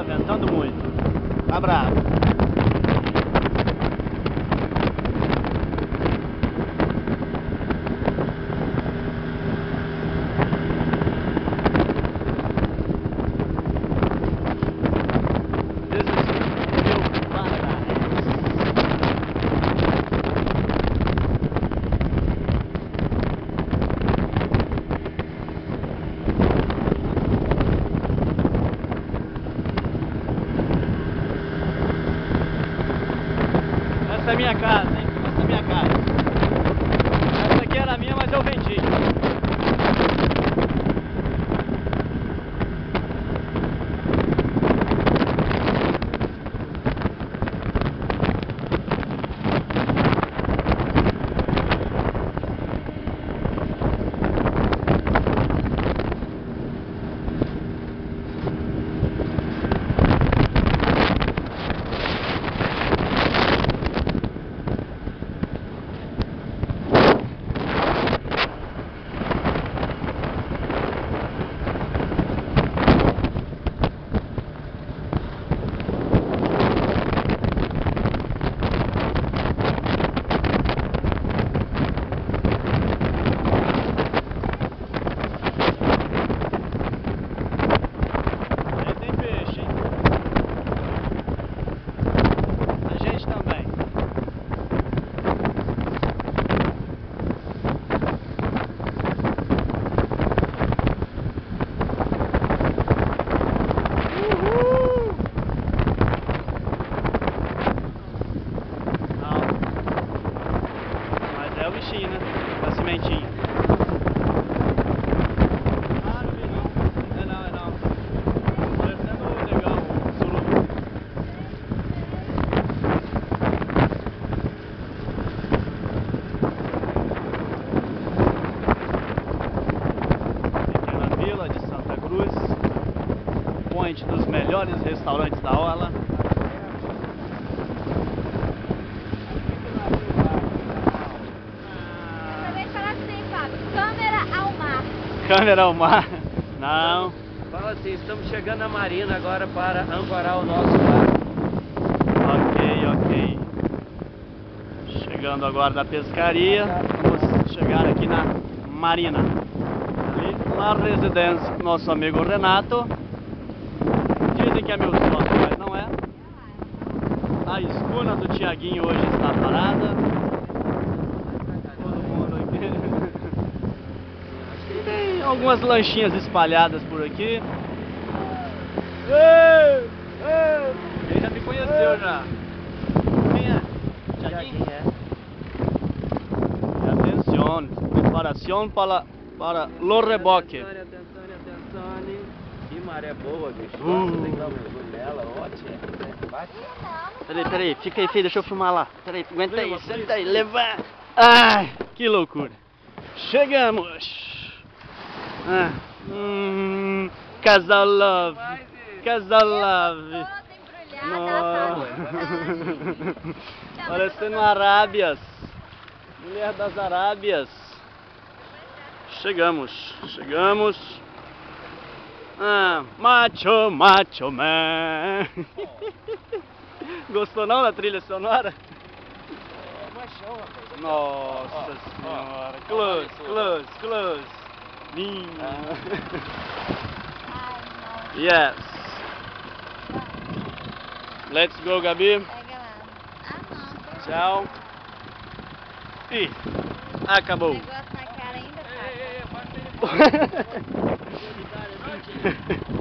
ventando muito. Tá bravo. Essa é minha casa, hein? Essa é minha casa. Essa aqui era minha, mas eu vendi. É o bichinho, né? A cimentinha. Ah, não vi não. É não. Parecendo legal o surubu. Pequena vila de Santa Cruz. Point dos melhores restaurantes da orla. Câmera ao mar. Não. Fala assim, estamos chegando na marina agora para ancorar o nosso barco. Ok. Chegando agora da pescaria. Vamos chegar aqui na marina. Ali, na residência do nosso amigo Renato. Dizem que é meu sócio, mas não é. A escuna do Tiaguinho hoje está parada. Tem algumas lanchinhas espalhadas por aqui. Ele já me conheceu já. Quem é? Tiaguinho? E atenção, preparação para o reboque. Atenção. Que maré boa, bicho. Nossa, tem que dar um mergulho nela, ótimo. Peraí, fica aí, filho, deixa eu filmar lá. Peraí, aguenta aí, senta aí, levanta. Ai, que loucura. Chegamos. Casal love. Parecendo Arábias. Mulher das Arábias. Chegamos. Macho man. Gostou não da trilha sonora? Nossa senhora. Close. Yes. Let's go, Gabi. Tchau. Ih, acabou. Negócio na cara ainda, cara.